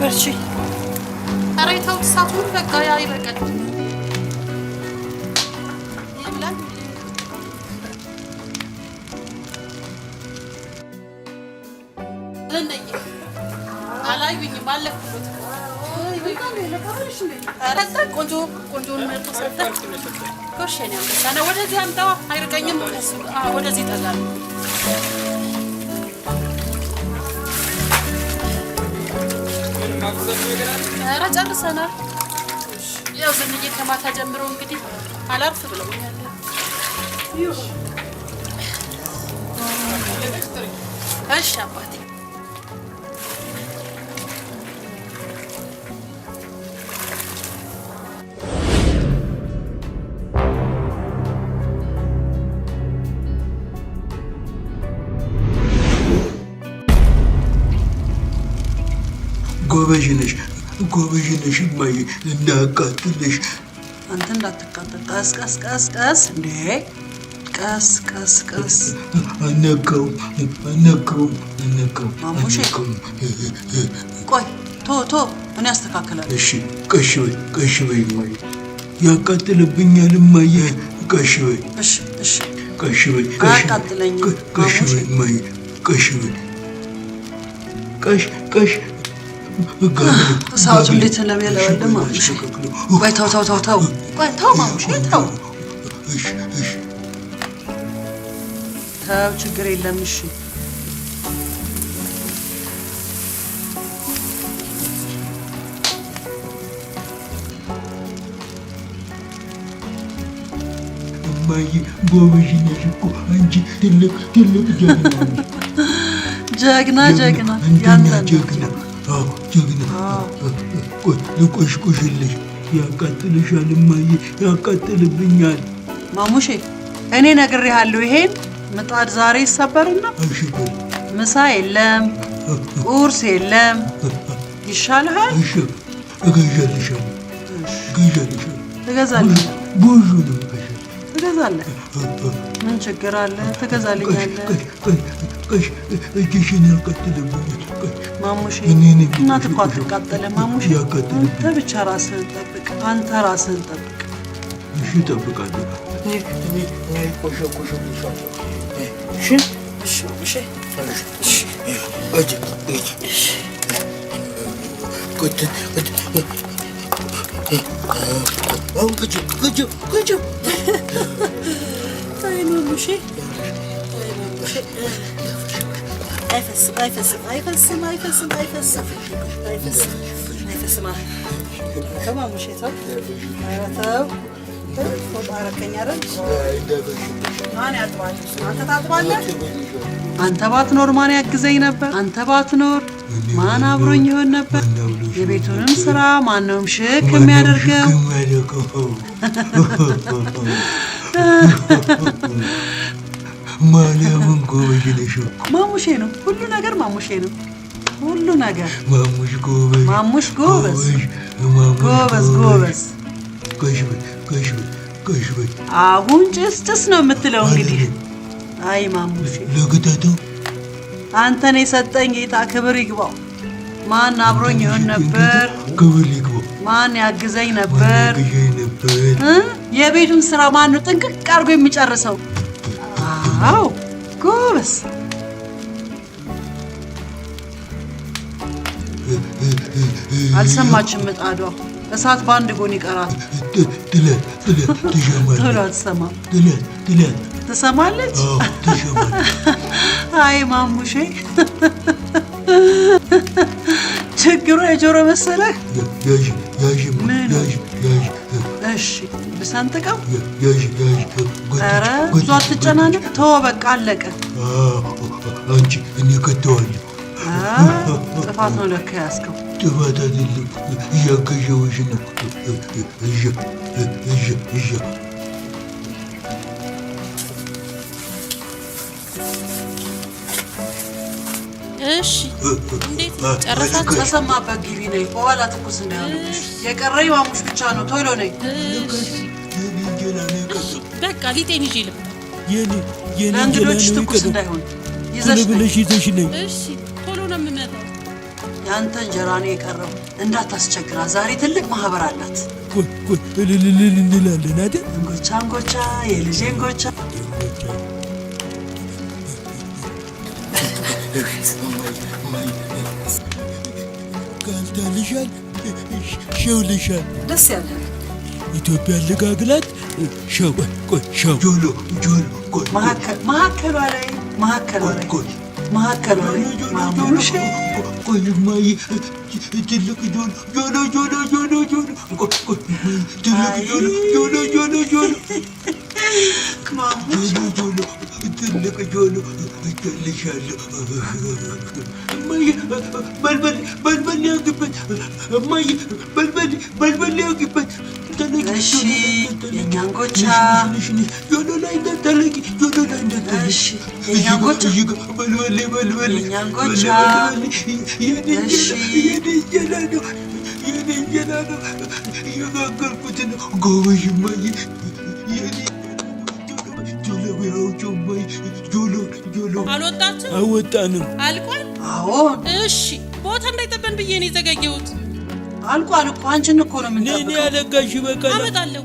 برشي قريتها وتصاطون بقى يا يبقى يلا لني على يبني مالك أنا كنتو متصدق كرشني بس أنا ولا زي أمتى هيرجعني ولا زي تزال رجع سنة يا زلمة كما تجمرون كذي على رف بلوي ايش ابغى ጎበዥነሽ ማይ እንዳቃጥልሽ አንተ እንዳትቃጠል ቀስ እንዴ ቀስ አነቀው ማሙሼ ቆይ ቶ እኔ አስተካክላለሁ እሺ ቀሽ በይ ማይ ያቃጥልብኛል ማይ ቀሽ በይ እሺ ቀሽ በይ አቃጥለኝ ቀሽ በይ ማይ ቀሽ በይ ቀሽ ሳውት እንዴት ለሚያለው ማሙሽ ቆይ ተው ማሙሽ ተው ችግር የለም እሺ ማይ ጎበዥ ነሽ እኮ አንቺ ትልቅ ጀግና ጀግና ልቆሽቆሽልሽ ያቃጥልሻል እማዬ ያቃጥልብኛል ማሙሼ እኔ ነግሬሃለሁ ይሄን ምጣድ ዛሬ ይሰበርና ምሳ የለም ቁርስ የለም ይሻልሃል እገዛልሻለሁ ትገዛለህ ብዙ ነው ትገዛለህ ምን ችግር አለ ትገዛልኛለህ እጅሽን ያቃጥልብኛል ማሙሼ እናት እኮ አትቃጠልም ማሙሼ አንተ ብቻ ራስህን ጠብቅ እሺ እጠብቃለሁ እኔ ቆሸቆሽልሻለሁ እሺ አይፈስም ተማም ሸታ አይወጣው ወጣረከኝ አይደል ማን ያጥባል አንተ ታጥባለህ አንተ ባትኖር ማን ያግዘኝ ነበር አንተ ባትኖር ማን አብሮኝ ይሆን ነበር የቤቱንም ስራ ማንንም ሽክ የሚያደርገው ማርያምን ጎበዥ ነሽ ማሙሼ ነው ሁሉ ነገር ማሙሽ ጎበዥ ማሙሽ ጎበዝ ቀሽ በይ አሁን ጭስ ነው የምትለው እንግዲህ አይ ማሙሼ ለግታተው አንተን የሰጠኝ ጌታ ክብር ይግባው ማን አብሮኝ ይሆን ነበር ክብር ይግባው ማን ያግዘኝ ነበር የቤቱን ስራ ማን ነው ጥንቅቅ አድርጎ የሚጨርሰው አው ጎበዝ አልሰማችም ምጣዷ እሳት ባንድ ጎን ይቀራል። ትሰማለች። ትሰማለች። አይ ማሙሼ ችግሩ የጆሮ መሰለህ። እሺ ብሰንጥቀው። ኧረ ብዙ አትጨናነቅ፣ ተወው በቃ አለቀ። አንቺ እኔ ከተዋለሁ። ጥፋት ነው ለካ ያዝከው። ጥፋት አይደለም፣ እያገዠሁሽ ነው። እሺ እንዴት ጨረሳችሁ? ተሰማበት ግቢ ነይ፣ በኋላ ትኩስ እንዳይሆንብሽ። የቀረኝ ማሙሽ ብቻ ነው። ቶሎ ነይ። በቃ ሊጤን ይዤ ልምጣ። ለእንግዶች ትኩስ እንዳይሆን ይዘሽ ነይ። እሺ ቶሎ ነው የምመጣው። ያንተ እንጀራ ነው የቀረው፣ እንዳታስቸግራት። ዛሬ ትልቅ ማህበር አላት። እንላለን አይደል? እንጎቻ እንጎቻ፣ የልጄ እንጎቻ። ካልታልሻል፣ ሸውልሻል። ደስ ያለ ኢትዮጵያን ልጋግላት። ሸው ጆሎ መሀከሏ ላይ ማሙሽ ቆይማይ ትልቅ ጆሎ ትልቅ ጆሎ እገልሻለሁ። እማዬ በልበል ያግበት። እማዬ በልበል ያግበት። እሺ የእኛን ጎቻ ጆሎ ላይ እንዳታለቂ፣ ጆሎ ላይ እንዳታለቂ። እሺ የእኛን ጎቻ በልበል የእኛን ጎቻ። የኔ እንጀራ ነው እየጋገርኩት ነው። ጎበዥ እማዬ። አልወጣችም? አልወጣንም። አልቋል? አዎን። እሺ ቦታ እንዳይጠበን ብዬ ነው የዘገየሁት። አልቋል እኮ አንቺን እኮ ነው የምንጠብቀው። እኔ ያለጋሽ በቃ አመጣለሁ።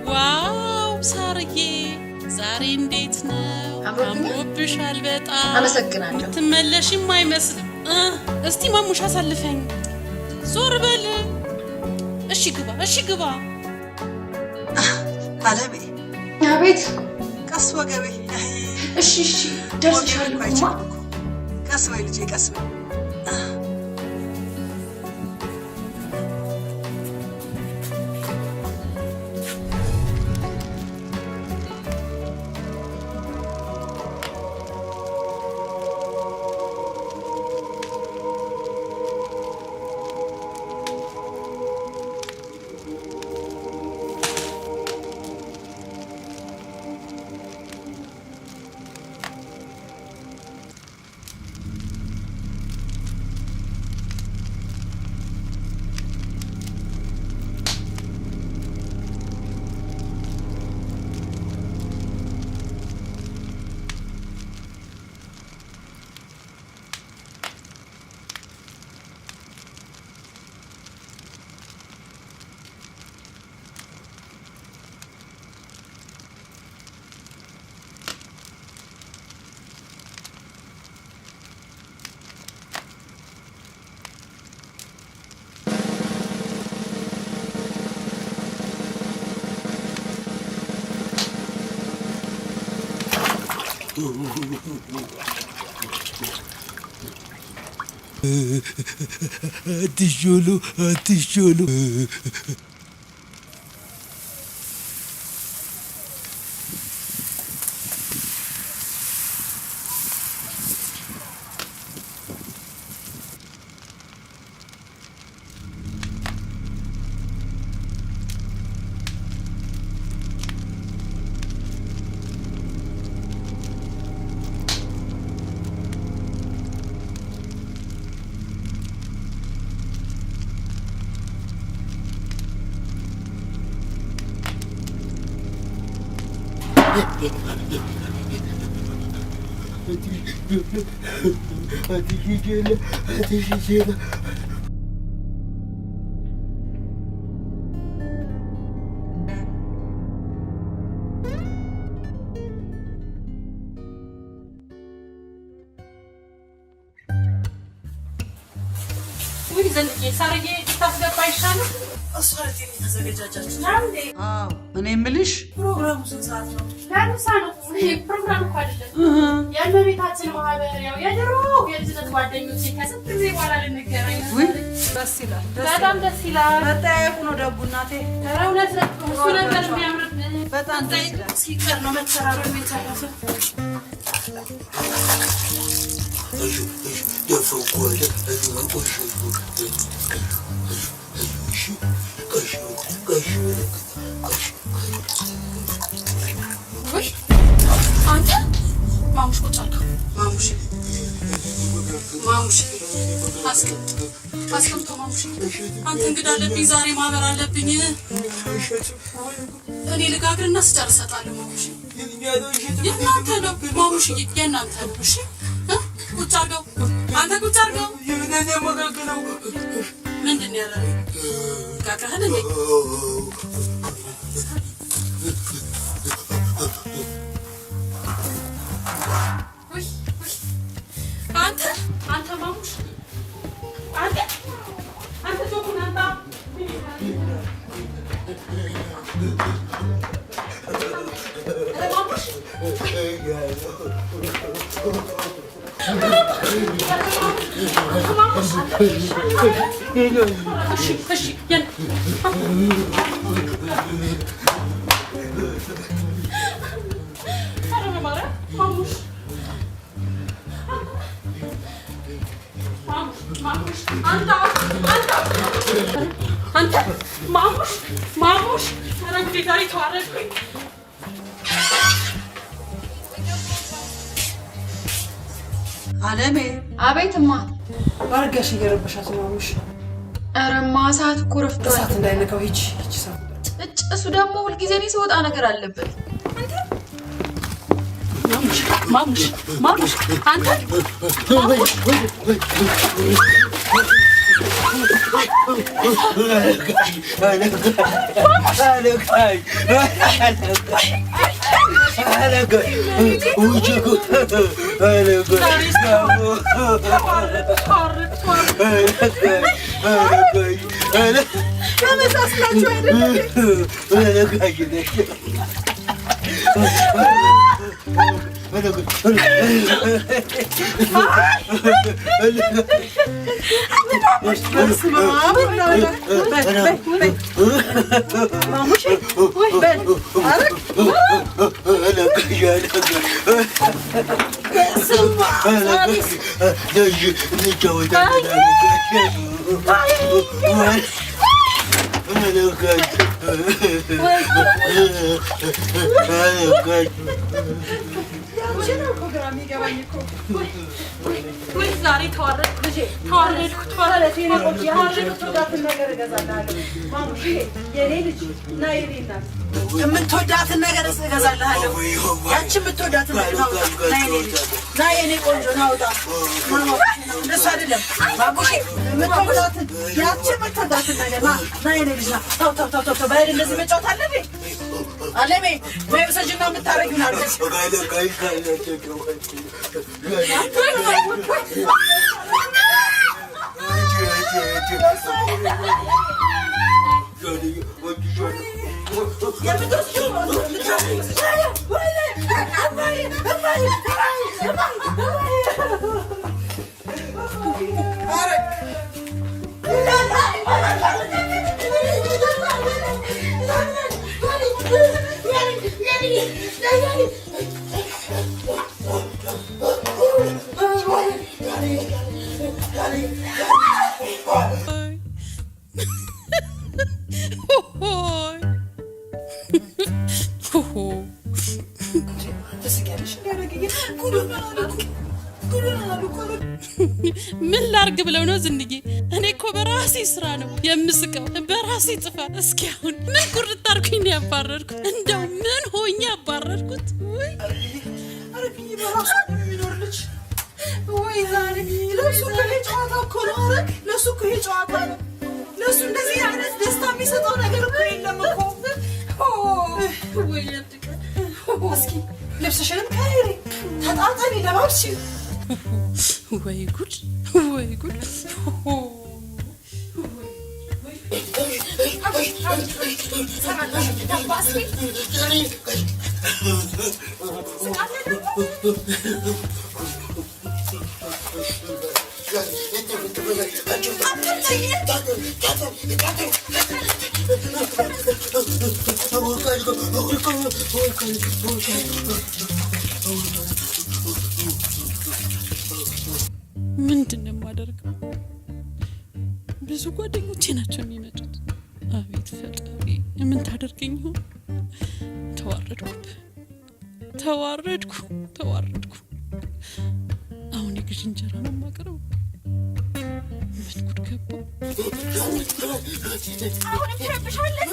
ዋው ሳርዬ ዛሬ እንዴት ነው? አምሮብሻል በጣም። አመሰግናለሁ። ትመለሽም አይመስልም። እስቲ ማሙሽ አሳልፈኝ። ዞር በል። እሺ ግባ። አለሜ። አቤት። ቀስ ወገቤ። እሺ ደርሰሻል። ቀስ በይ ልጄ፣ ቀስ በይ። አትሾሉ ወይ ዘንድዬ ሳርዬ ታስገባ ይሻላል። አስፈርት የሚተዘገጃጃችሁ ናንዴ? አዎ እኔ የምልሽ ፕሮግራሙ ስንት ሰዓት ነው? ለምሳ ነው። ይሄ ፕሮግራም እኮ አይደለም። የእመቤታችን ማህበር ያው የድሮ የልጅነት ጓደኞቼ ከስንት ጊዜ በኋላ ልንገናኝ ነው። ደስ ይላል። በጣም ደስ ይላል። መጠያየቁ ነው ደጉ እናቴ። ኧረ እውነት ነው። እሱ ነበር የሚያምርብን። በጣም ደስ ይላል። ሲቀር ነው መተራረም የተረፈ። ወይ አንተ ማሙሽ ቁጭ አልከው። ማሙሽ አስቀምጦ ማሙሽ አንተ እንግዳ አለብኝ ዛሬ ማህበር አለብኝ። እኔ ልጋግርና ስጨርስ እሰጣለሁ። ማሙሽ የእናንተ ነው ማሙሽ የእናንተ ነው። እሺ ቁጭ አድርገው አንተ ቁጭ አድርገው። ምንድን ነው ያለው? ጋግረህን እንዴ? አንተ ማሙሽ አንተ ጆኩን አንተ ማሙሽ ማሙሽ ረጉዴ ዛሬ ተዋረድኩኝ። አለሜ አቤትማ። ባርጋሽ እየረበሻት ነው ማሙሽ። ኧረማ ሰዓት እኮ ረፍዷል። እሳት እንዳይነካው ሂጂ ሰዓት። እሱ ደግሞ ሁልጊዜ እኔ ስወጣ ነገር አለበት። ማሙሽ አንተ ማሙሽ ዛሬ ተዋረድኩ ልጄ ተዋረድኩ። የምትወዳትን ነገር እገዛልሃለሁ። ያቺ የምትወዳትን ነገር ና የኔ ቆንጆ ናውጣ። እንደሱ አይደለም ባቡሽ፣ የምትወዳትን ያቺ የምትወዳትን ነገር ና የኔ ልጅ ና። ተው በሄድ እንደዚህ መጫወት አለ እንዴ? አለሜ ወይ ሰጅና የምታረጊውን አድርገሽ ምን ላርግ ብለው ነው ዝንዬ? እኔ እኮ በራሴ ስራ ነው የምስቀው፣ በራሴ ጥፋት። እስኪ አሁን ምን ቁርጥ አድርጉኝ ነው ያባረርኩት? እንደው ምን ሆኜ ያባረርኩት? ወይ አረብዬ በራሱ የሚኖር ልጅ ወይ ዛሬ ለሱ ከጨዋታ እኮ ነው። አረግ ለሱ ከጨዋታ ነው። ለሱ እንደዚህ አይነት ደስታ የሚሰጠው ነገር እኮ የለም እኮ። ወይ ለጥቅ እስኪ ልብስሽንም ቀይሪ፣ ተጣጣሚ፣ ለባብሽ። ወይ ጉድ ወይ ጉድ! ምንድን ነው የማደርገው? ብዙ ጓደኞቼ ናቸው የሚመጡት። አቤት ፈጣሪ፣ ምን ታደርገኝ ይሆን? ተዋረድኩ። አሁን የግዥ እንጀራ ነው የማቀርበው። ምን ጉድ ገባ? አሁን ትረብሻለህ።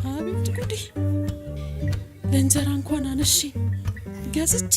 አቤት ጉዴ! ለእንጀራ እንኳን አነሺ ገዝቼ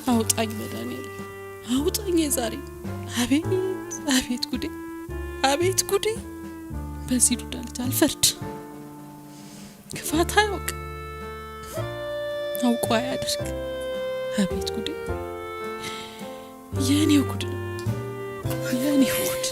አውጣኝ መድኃኒዓለም አውጣኝ ዛሬ። አቤት ጉዴ! በዚህ ዱዳ ልጅ አልፈርድ። ክፋት አያውቅ፣ አውቆ አያደርግ። አቤት ጉዴ! የኔው ጉድ ነው የኔው ጉድ።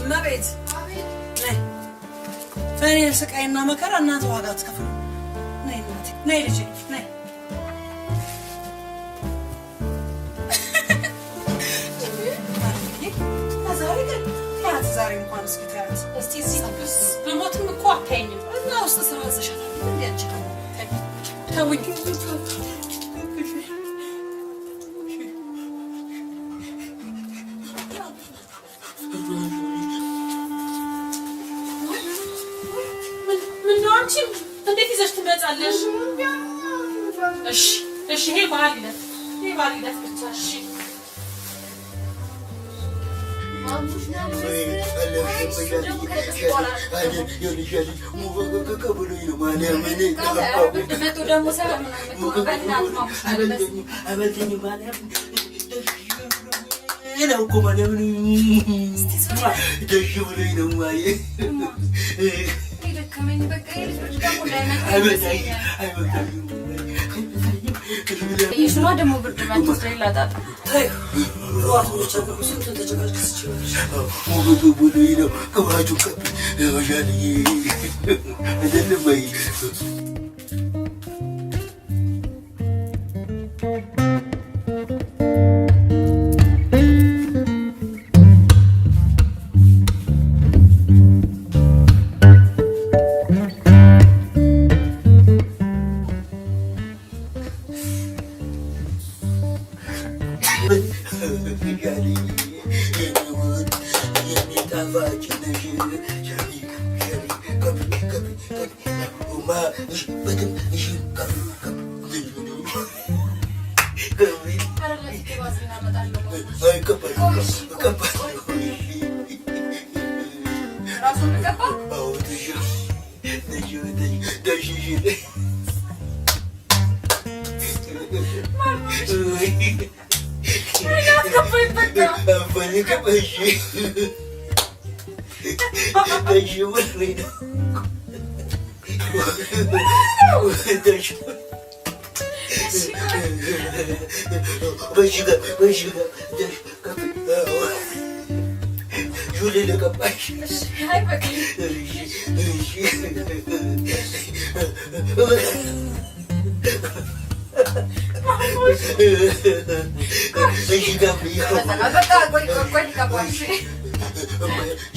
መቤት ነይ። ፈኔል ስቃይና መከራ እናት ዋጋ ትከፍሉ። ነይ እናቴ፣ ነይ ልጄ፣ ነይ። ዛሬ እንኳን እስኪ ታያት እስቲ። እዚህ በሞትም እኮ አታይኝም እና ውስጥ ስራ ዘሻታል እንዴ? ተውኝ። እንዴት ይዘሽ ትመጣለሽ? እሺ ይሄ ባህል ይለፍ ብቻ። እሺ ይሽማ ደግሞ ብርድ መጥቶ ይላጣጣ ዋት ነው ስንት ተጨቃጭቀስ ይችላል ሞገዱ ብሎ ነው ከዋጁ ከብ ያሻል አይደለም ወይ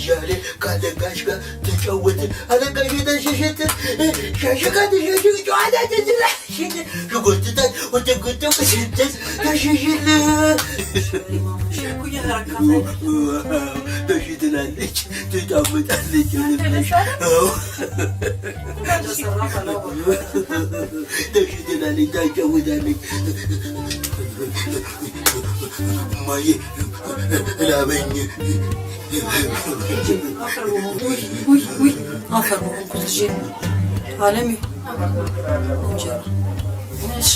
ዛሬ ካለጋሽ ጋር ተጫወትን አለጋሽ ተሸሸተ ሻሽካት ሻሽክ ጨዋታ ተዝላሽን ሽጎትታት ወተጎተው ከሽተት ተሸሽል ተሽትላለች ትጣመጣለች ተሽትላለች ታጫውታለች ማየ ላበኝ አፈር ሆንኩት ልጄ አለሜ እንጀራ እሺ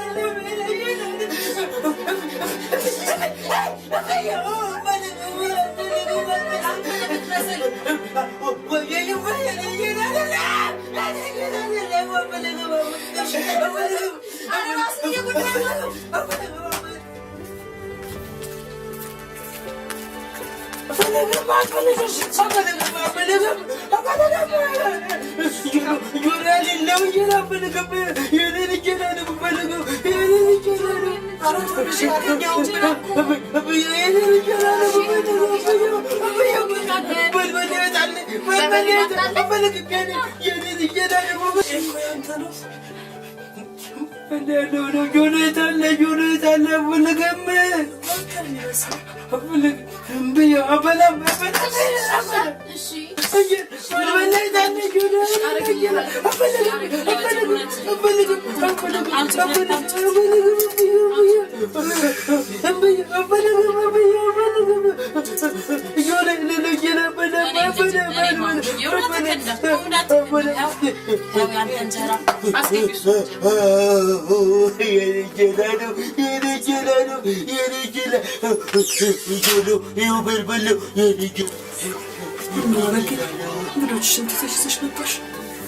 I'm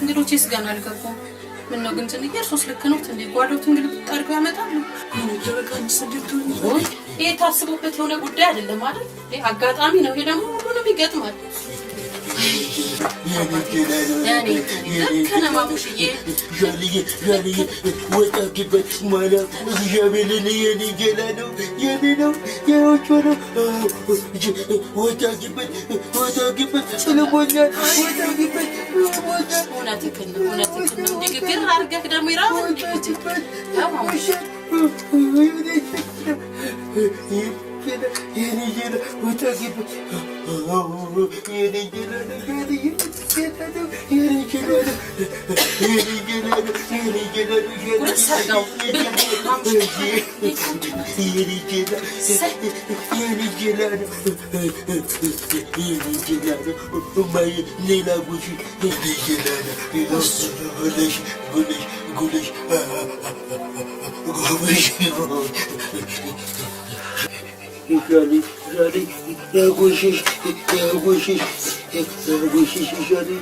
እንግዶች ስጋና አልገባም ምን ነው ግን ትንሽ ሶስት ልክ ነው እንዴ ጓዶት እንግዲህ ታርገው ያመጣሉ ይሄ ታስቦበት የሆነ ጉዳይ አይደለም ማለት ይሄ አጋጣሚ ነው ይሄ ደግሞ ሁሉንም ይገጥማል ያኔ ከነ ማሙሽዬ ጃልዬ ወጣኪበት ማለት እግዚአብሔርን የኔ ጌላ ነው የኔ ነው የውጭ ነው ወጣኪበት ስለሞኛል ወጣኪበት እውነትህን ነው ንግግር አድርገህ ደግሞ ይራው Jali, ya goshish, Jali.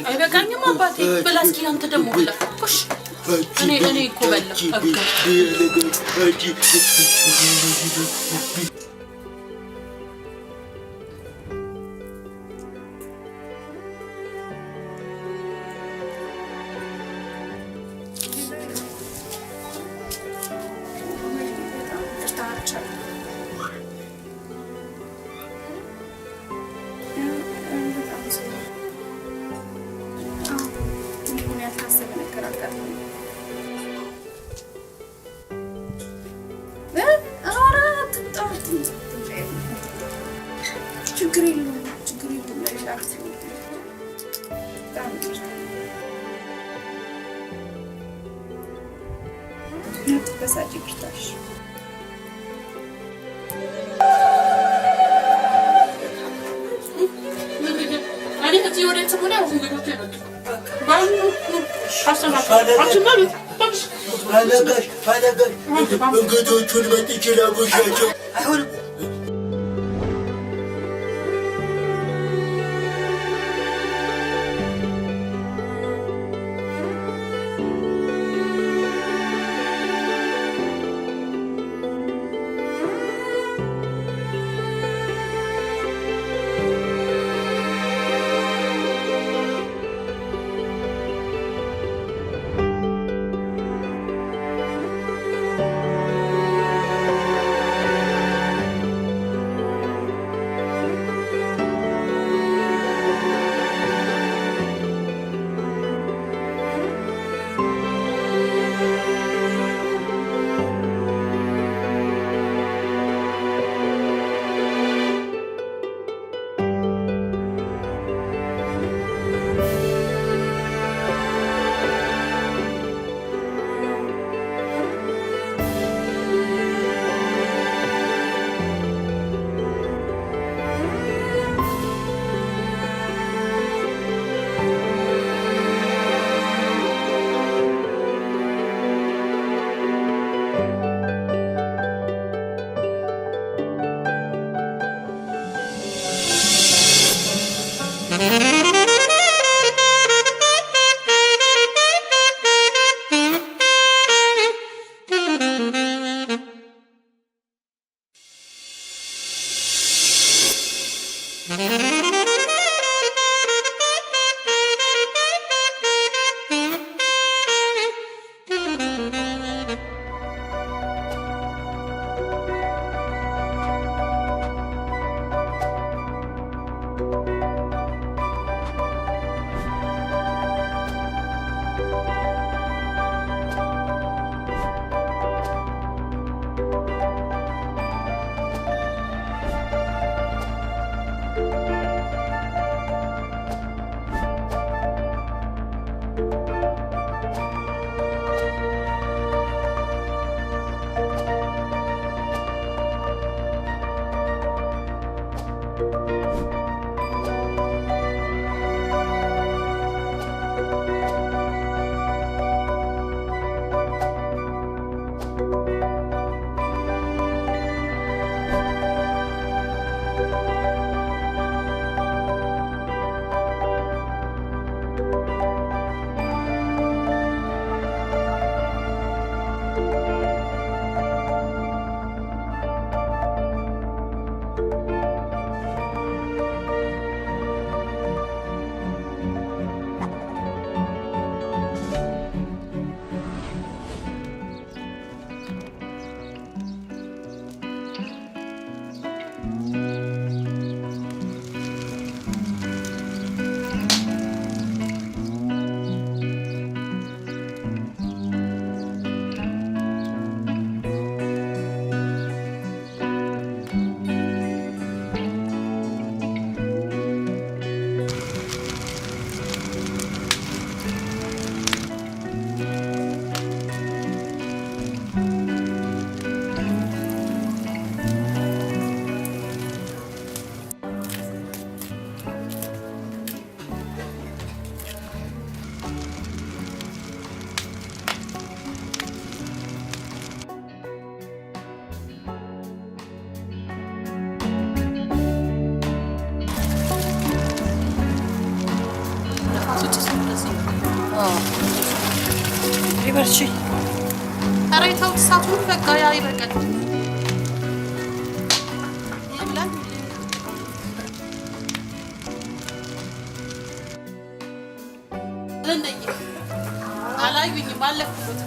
አይበቃኝም አባቴ ብላ እስኪ አንተ ደግሞ ብላ ኩሽ እኔ እኮ በላ ችግር የለውም በሳጭ ይቅርታሽ እንግዶቹን መጥቼ ላጎሻቸው አይሆንም ይበርቺ አሬታው ሳቱን በቃ ያ ይበቃል ይላል ለነኝ አላዩኝ ባለኩት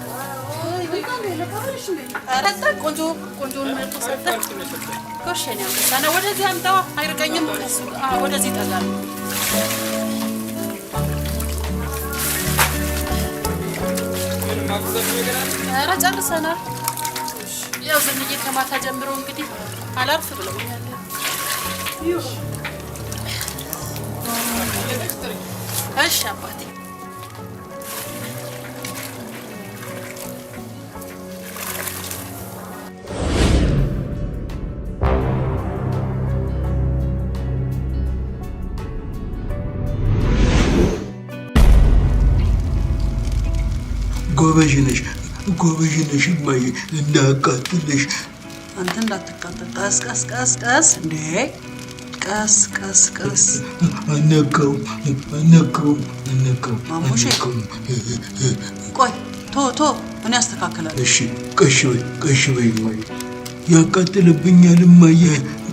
አረታ ቆንጆ ምርጥ ሰጠ ኮሽኔ አንተና ወደዚህ አምጣው አይርቀኝም ወደዚህ ጠጋል ኧረ ጨርሰናል ያው ዝንዬ ከማታ ጀምሮ እንግዲህ አላርፍ ብለውኛል እሺ አባቴ ጎበዥ ነሽ እማዬ እንዳያቃጥልሽ አንተ እንዳትቃጠል ቀስ እንዴ ቀስ አነካውም ማሙሼ ቆይ ቶ እኔ አስተካክላለሁ እሺ ቀሽ በይ እማዬ ያቃጥልብኛል እማዬ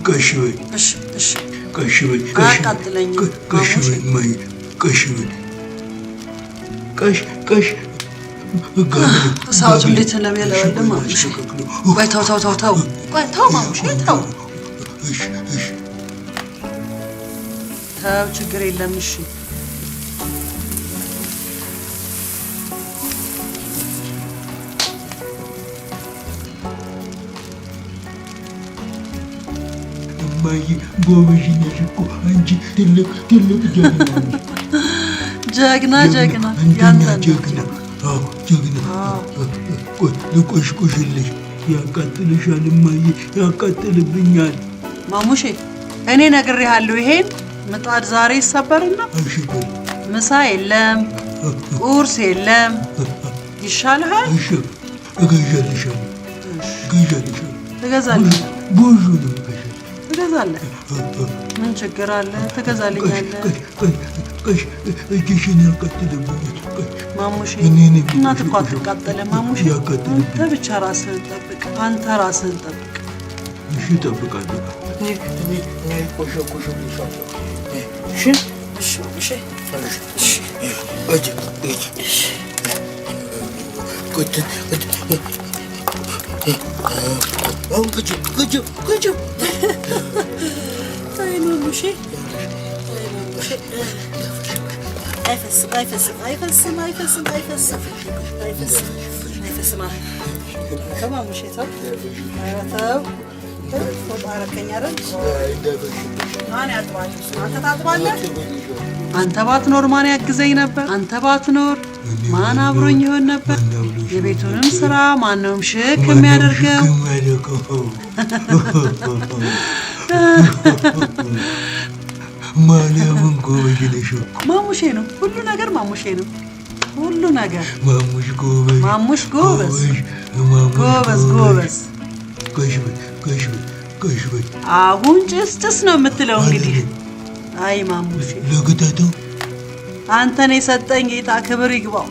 ቀሽ በይ እሺ ቀሽ በይ አያቃጥለኝም ቀሽ በይ እማዬ ቀሽ በይ ቀሽ እሳቱ እንዴት እንደሚያለበልብ ማሙሼ ቆይ ተው ቆይ ተው ማሙሼ ተው ችግር የለም እሺ እማዬ ጎበዥ ነሽ እኮ አንቺ ትልቅ ጀግና ጀግና ልቆሽቆሽልሽ ያቃጥልሻል እማዬ ያቃጥልብኛል ማሙሼ እኔ ነግሬሃለሁ ይሄን ምጣድ ዛሬ ይሰበርና ምሳ የለም ቁርስ የለም ይሻልሃል እገዛልሻለሁ ትገዛለህ ምን ችግር አለ? ትገዛልኛለህ? ቀሽ እጅሽን ያቃጥልብኛል። ማሙሽ እናት እኮ አትቃጠልም። ማሙሽ አንተ ብቻ ራስህን ጠብቅ። አንተ ራስህን ጠብቅ። እሺ እጠብቃለሁ። አንተ ባትኖር ማን ያግዘኝ ነበር? አንተ ባትኖር ማን አብሮኝ ይሆን ነበር? የቤቱንም ስራ ማንንም ሽክ የሚያደርገው? ማርያምን ጎበዝ ነሽ እኮ። ማሙሼ ነው ሁሉ ነገር፣ ማሙሼ ነው ሁሉ ነገር። ማሙሽ ጎበዝ፣ ማሙሽ ጎበዝ፣ ጎበዝ። ቀሽ በይ። አሁን ጭስ ነው የምትለው እንግዲህ። አይ ማሙሼ ለግታተው አንተን የሰጠኝ ጌታ ክብር ይግባው።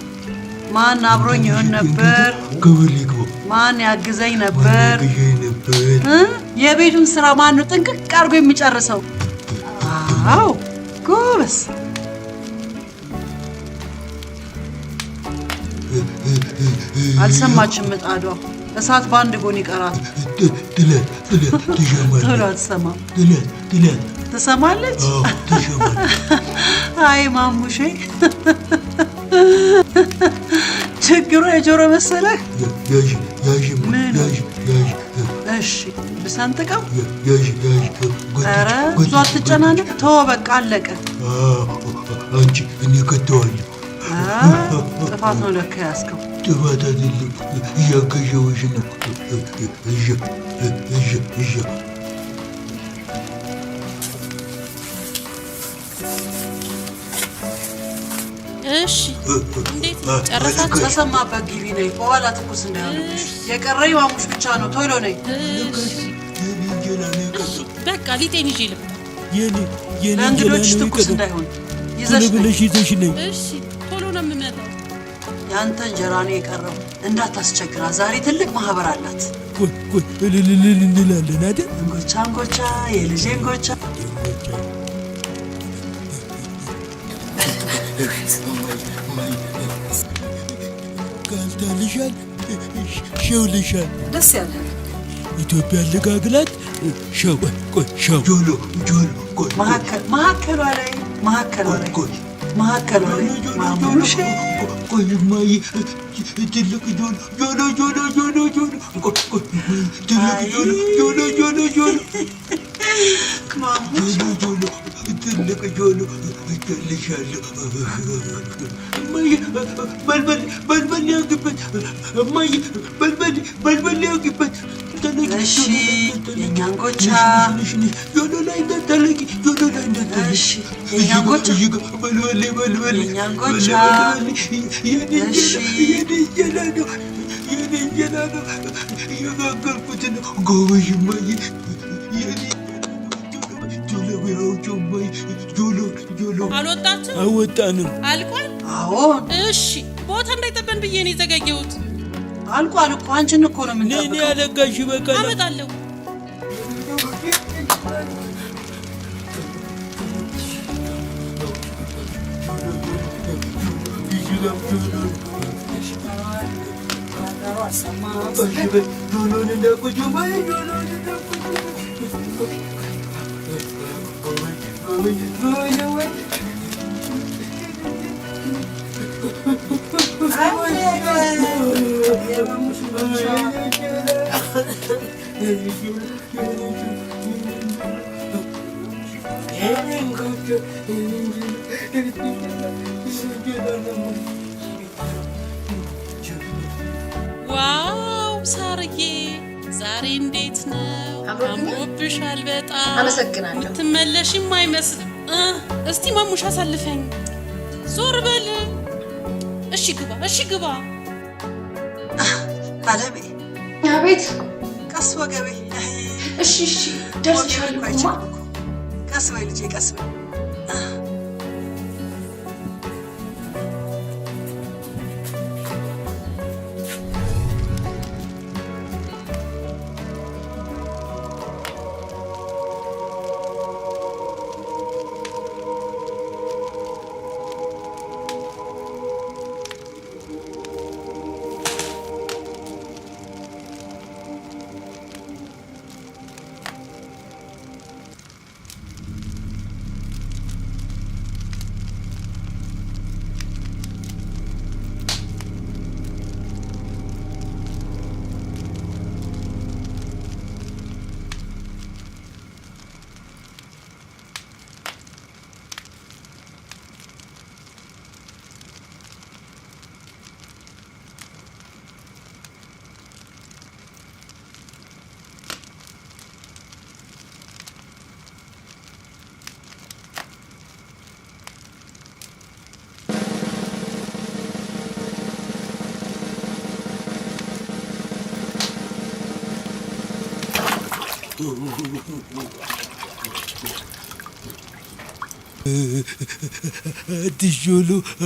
ማን አብሮኝ ይሆን ነበር? ክብር ይግባው። ማን ያግዘኝ ነበር? የቤቱን ስራ ማን ነው ጥንቅቅ አድርጎ የሚጨርሰው? አዎ ጎበዝ። አልሰማችም ምጣዷ። እሳት በአንድ ጎን ይቀራል። ቶሎ አትሰማም። ትሰማለች። አይ ማሙሼ ችግሩ የጆሮ መሰለህ? እሺ ብሰንጥቀው? ኧረ ብዙ አትጨናነቅ። ተወው በቃ አለቀ። አንቺ እኔ ከተዋለሁ። ጥፋት ነው ለካ ያዝከው። ጥፋት አይደለም፣ እያገዠሁሽ ነው። እሺ እንዴት ጨረሳችሁ? ተሰማበት ግቢ ነይ። በኋላ ትኩስ እንዳይሆንብሽ። የቀረኝ ማሙሽ ብቻ ነው። ቶሎ ነይ። በቃ ሊጤን ይዤ ልብ ለእንግዶች ትኩስ እንዳይሆን ይዘሽ ነይ። እሺ ቶሎ ነው የምመጣው። ያንተ እንጀራ ነው የቀረው። እንዳታስቸግራ። ዛሬ ትልቅ ማህበር አላት። እንላለን አይደል? እንጎቻ የልጄ እንጎቻ። ካልታልሻል ሸውልሻል። ደስ ያለ ኢትዮጵያ ልጋግላት ሸው ጆሎ መሀከሏ ላይ ማሙሼ ቆይማይ ትልቅ ጆሎ እገልሻለሁ። እማዬ በልበል ያግበት። እማዬ በልበል ያግበት። እሺ የእኛን ጎቻ ጆሎ ላይ እንዳታለቂ። እሺ የእኛን ጎቻ በልበል የእኛን ጎቻ። የኔ እንጀራ ነው የጋገርኩት ነው። ጎበዥ እማዬ። አልወጣችም? አልወጣንም። አልቋል? አዎን። እሺ ቦታ እንዳይጠበን ብዬ ነው የዘገየሁት። አልቋል እኮ አንቺን እኮ ነው የምንጠብቀው። እኔ ያለጋሽ በቃ አመጣለሁ። ዋው ሳርዬ ዛሬ እንዴት ነው? አምሮብሻል በጣም። አመሰግናለሁ። ትመለሽም አይመስልም። እስቲ ማሙሽ አሳልፈኝ። ዞር በል። እሺ ግባ። አለቤ አቤት። ቀስ ወገቤ። እሺ ደርሻለሁ። ቀስበይ ልጄ ቀስበይ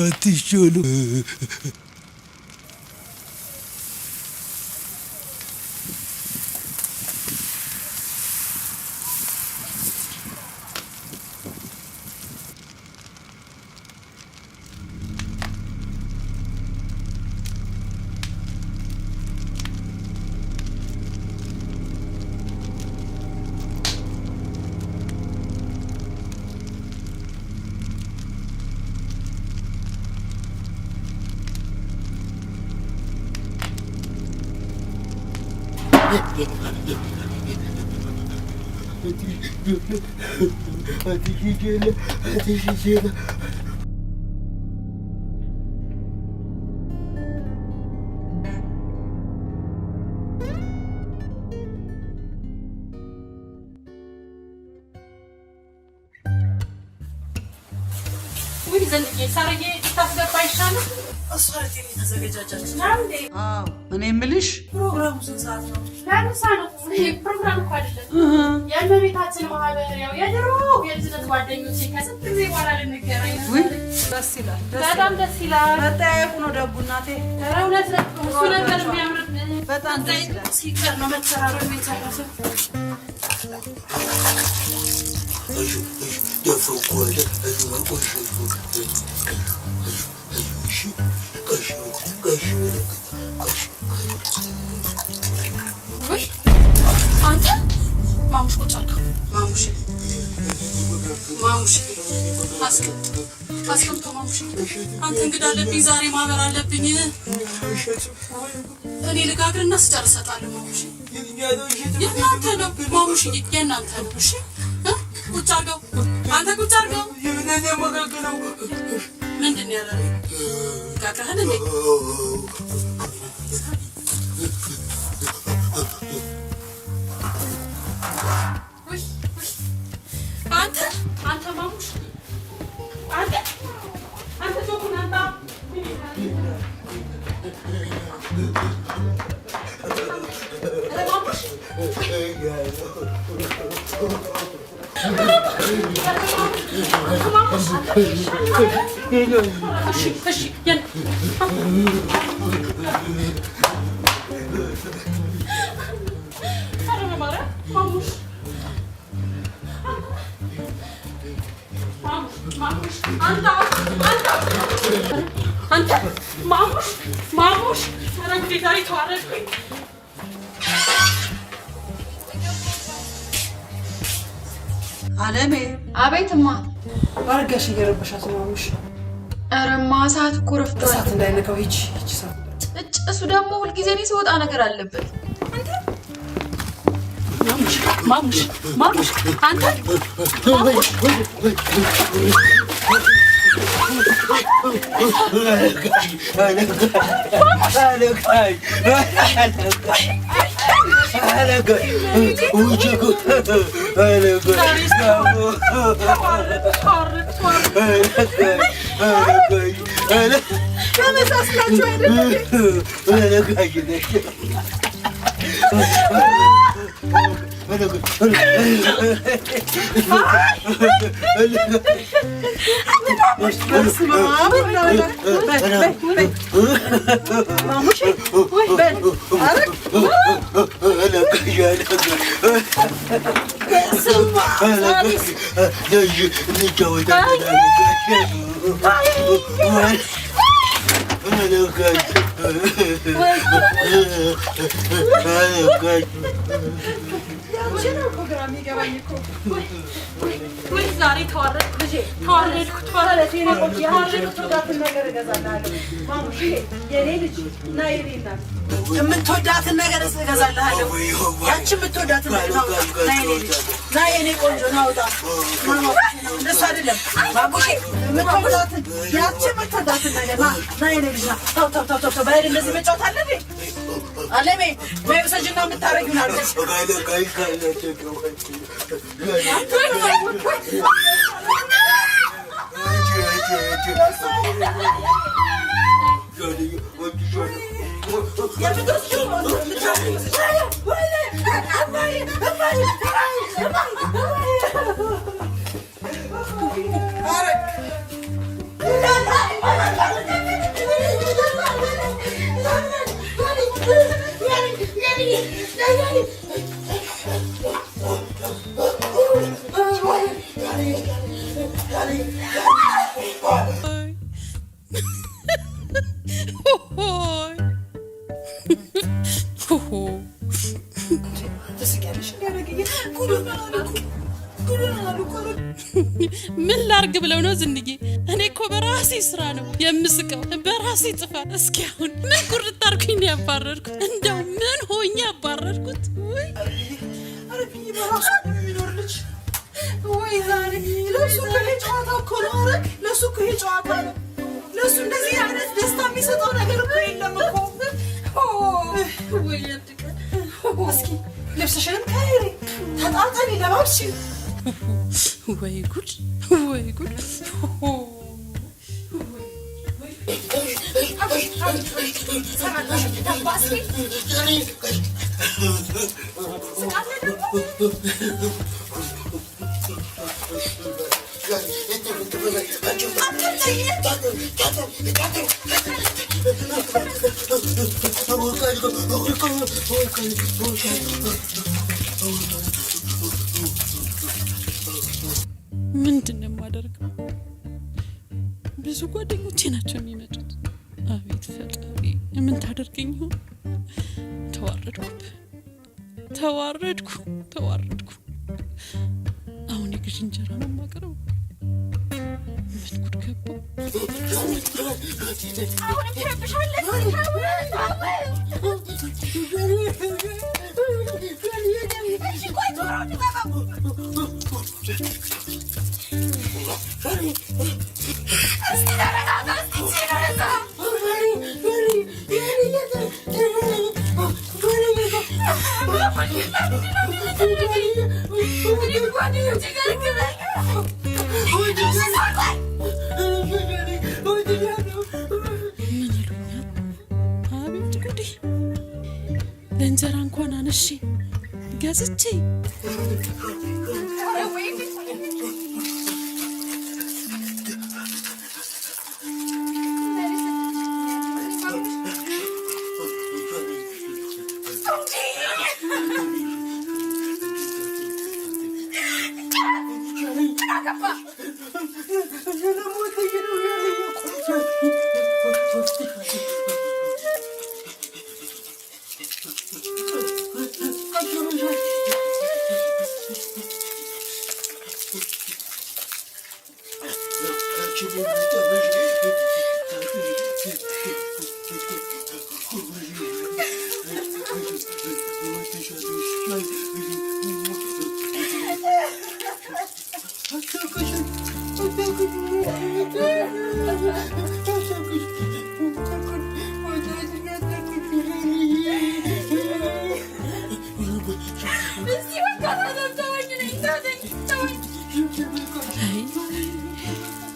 አትሾሉ ወይ ዘንድዬ ሳርዬ ታስገባ ይሻላል። አስፈርቴ ተዘጋጃጃች ናንዴ እኔ የምልሽ ፕሮግራሙ ስንት ሰዓት ነው? ለምሳ ነው። ይሄ ፕሮግራም እኮ አይደለም። የእመቤታችን ማህበር ያው የድሮ የልጅነት ጓደኞቼ ከስንት ጊዜ በኋላ ልንገናኝ ነው። ደስ ይላል። በጣም ደስ ይላል። መጠያየቁ ነው ደጉ እናቴ። ኧረ እውነት ነው። እሱ ነገር የሚያምርብን በጣም ደስ ይላል። ሲቀር ነው መተራረብ የተረፈው። አንተ ማሙሽ ቁጭ አልከው። ማሙሽ አስቀምጦ ማሙሽ አንተ እንግዳ አለብኝ ዛሬ ማህበር አለብኝ። እኔ ልጋግርና ስጨርስ እሰጣለሁ። ማሙሽ የእናንተ ነው። ማሙሽ የእናንተ ነው። እሺ ቁጭ አድርገው። አንተ ቁጭ አድርገው። ምንድን ነው ያለው? ጋግረህን እንዴ? አንተ ማሙሽ አንተ ጆኩን አንተ ማሙሽ ማሙሽ ረጉዴ ዛሬ ተዋረድኩኝ። አለሜ አቤትማ አርጋሽ እየረበሻት ነው ማሙሽ። አረማ ሰዓት እኮ ረፍዷል። ሰዓት እንዳይነካው ሂጂ ሰዓት እጭ እሱ ደግሞ ሁልጊዜ እኔ ስወጣ ነገር አለበት። አንተ ማሙሽ አንተ ማሙሽ ዛሬ ተዋረድ ልጄ ተዋረድኩ ተዋረድ የኔ ቆንጆ የምትወዳትን ነገር እገዛልሃለሁ ማሙሽ የኔ ልጅ ና የኔ እናት የምትወዳትን ነገር እገዛልሃለሁ ያቺ የምትወዳትን ነገር ና የኔ ልጅ ና የኔ ቆንጆ ናውጣ እንደሱ አይደለም ማሙሽ የምትወዳትን ያቺ የምትወዳትን ነገር ና የኔ ልጅ ና ተው ተው ተው ተው በሄድ እንደዚህ መጫወት አለ እንዴ አለሜ በብሰጅና የምታረጊውን አድርገሽ ምን ላርግ ብለው ነው ዝንዬ? እኔ እኮ በራሴ ስራ ነው የምስቀው፣ በራሴ ጥፋት። እስኪ አሁን ምን ቁርጥ አድርኩኝ ነው ያባረርኩት? እንደው ምን ሆኜ ያባረርኩት? ወይ አረብኝ በራሱ የሚኖር ልጅ ወይ ዛሬ ለሱ ጨዋታ እኮ ነው። አረግ ለሱ እኮ ጨዋታ ነው። ለሱ እንደዚህ አይነት ደስታ የሚሰጠው ነገር እኮ የለም እኮ። ወይ ያድቀ እስኪ ልብስሽንም ካይሪ ተጣጣሪ ለባብሽ። ወይ ጉድ ወይ ጉድ ምንድን ነው የማደርገው? ብዙ ጓደኞቼ ናቸው የሚመጡት። አቤት ፈጣሪ ምን ታደርገኝ ይሆን? ተዋረድኩ። አሁን የግዥ እንጀራ ነው የማቀርበው። ምን ጉድ ገባው? አቤት ጉዴ! ለእንጀራ እንኳን አነሺ ገዝቼ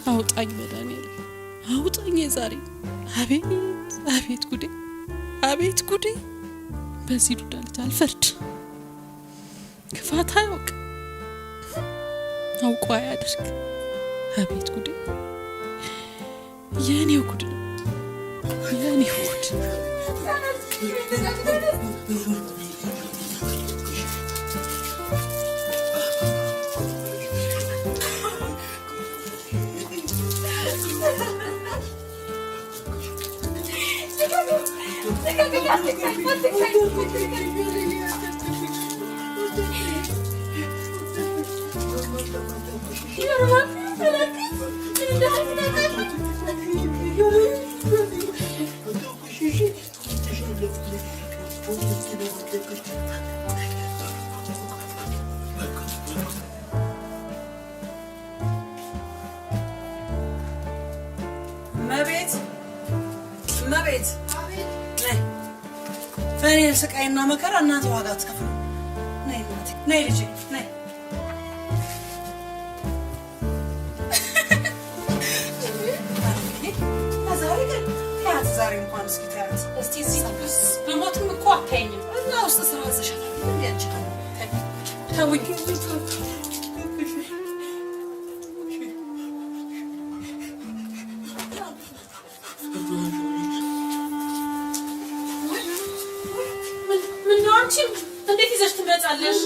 አውጣኝ መድኃኒዓለም አውጣኝ የዛሬ አቤት ጉዴ በዚህ ዱዳ ልጅ አልፈርድ ክፋት አያውቅ አውቆ አያደርግ። አቤት ጉድ! የኔው ጉድ ነው የኔው ጉድ። መቤት ፈኔ ስቃይና መከራ እናንተ ዋጋ ትከፍሉ። ነይ እናቴ ነይ ልጄ ነይ። ዛሬ እንኳን እስኪ ታያት እስቲ እዚህ በሞትም እኮ አታይኝም እና ውስጥ ስራ ዘሻል እንዴት ታውቂ እንዴት ይዘሽ ትመጣለሽ?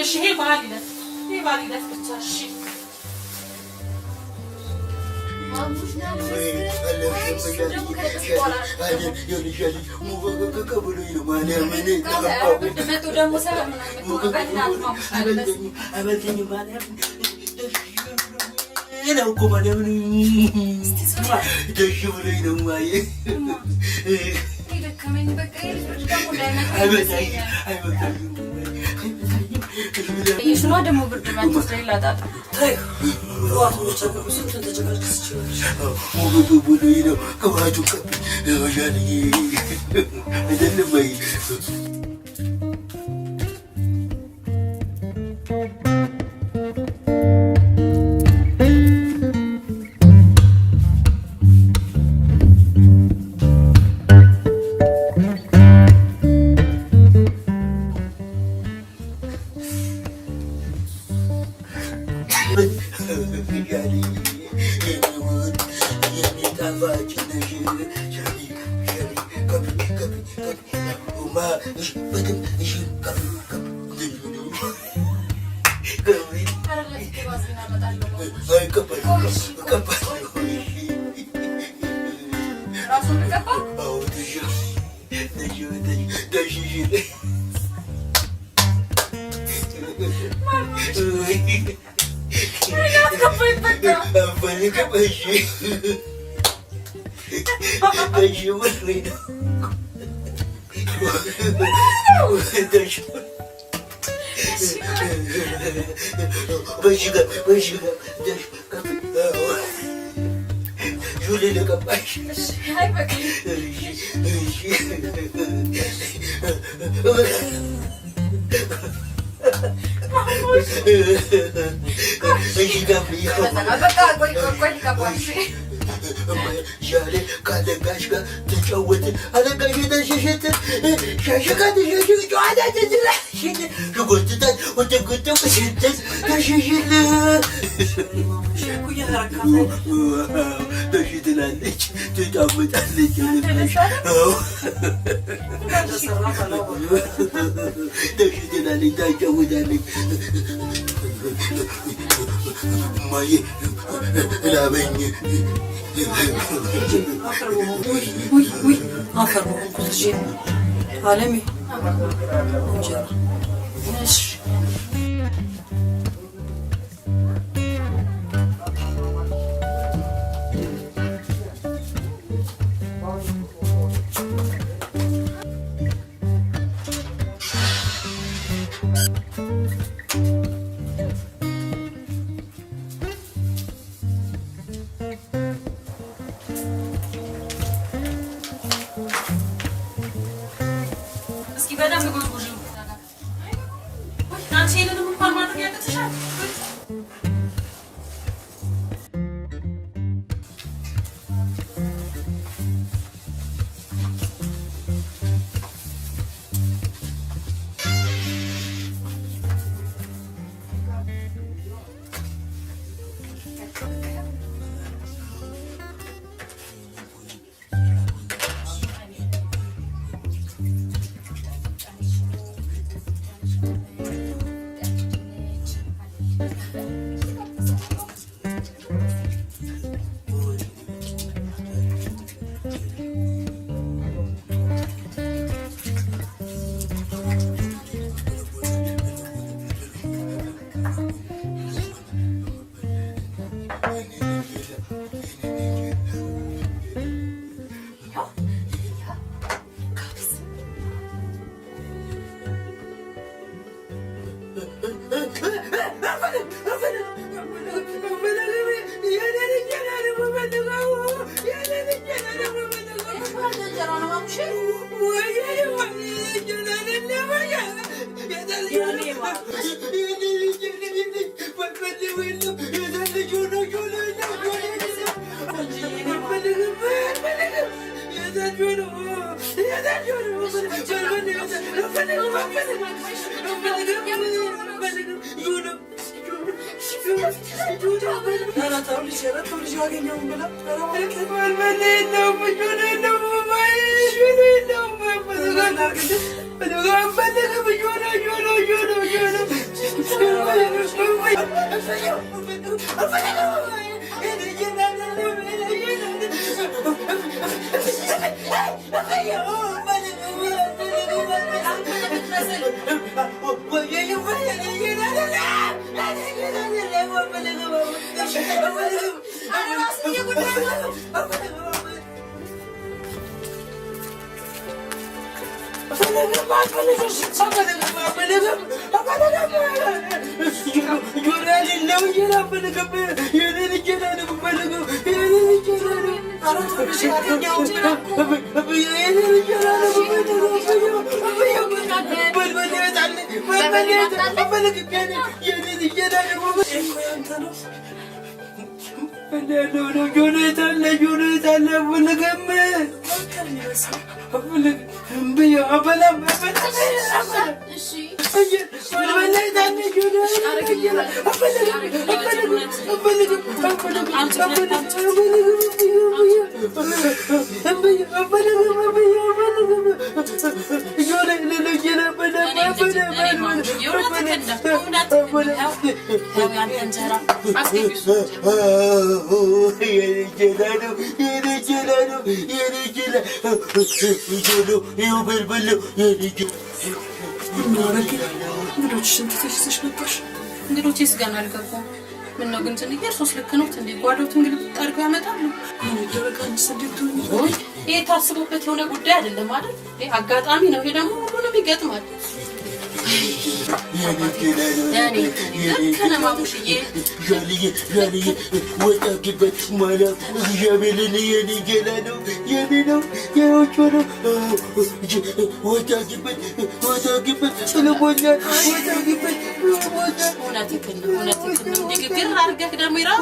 እሺ ይሄ ባህል ይለፍ ብቻ እሺ። ይሽኗ ደግሞ ብርድ መጥቶ ላጣጣ عالمي انجرة ماشي እንግዶች ስጋና አልገባም ምን ነው ግን ትንሽ ሶስት ልክ ነው እንዴ ጓዶት እንግዲህ ታርጋ ያመጣሉ ይደረጋል ሰደቱ ይሄ ታስቦበት የሆነ ጉዳይ አይደለም አይደል ይሄ አጋጣሚ ነው ይሄ ደግሞ ሁሉንም ይገጥማል ያኔ ከነማ ሙሽዬ ጃልዬ ወጣቂበት ማለት ጃቤልን የኔ ጌላ ነው የኔ ነው የውጭ ነው ወጣቂበት ስለሞኛል ወጣቂበት እውነትህን ነው ንግግር አድርገህ ደግሞ ይራው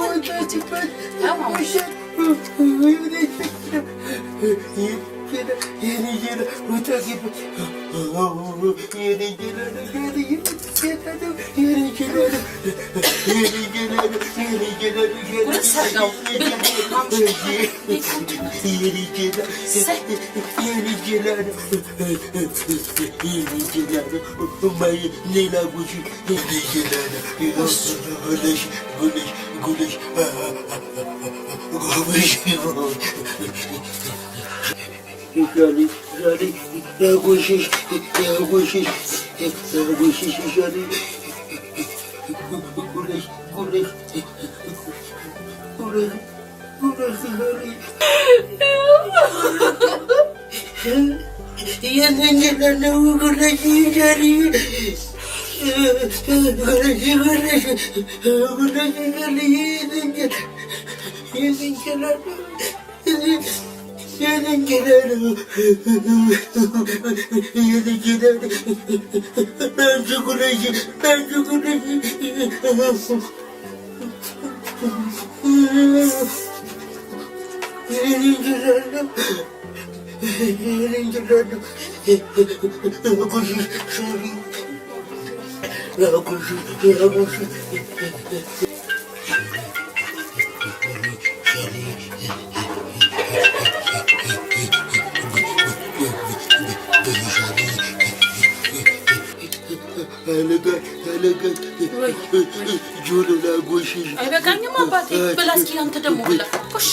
አይበቃኝም አባቴ ብላስኪ አንተ ደግሞ ብላ ኮሽ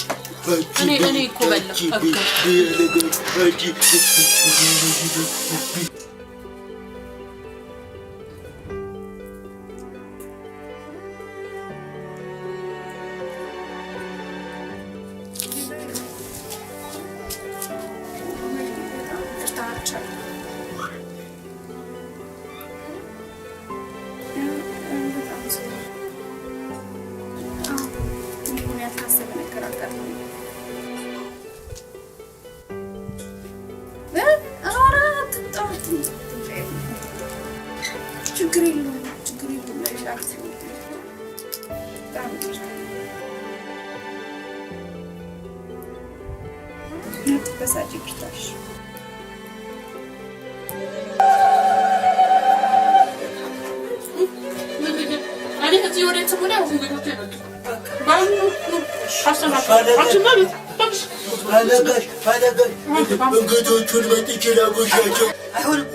እኔ እኮ በላ በሳጭ ይቅርታሽ። ፈለጋሽ እንግዶቹን መጥቼ ላጎሻቸው። አይሆንም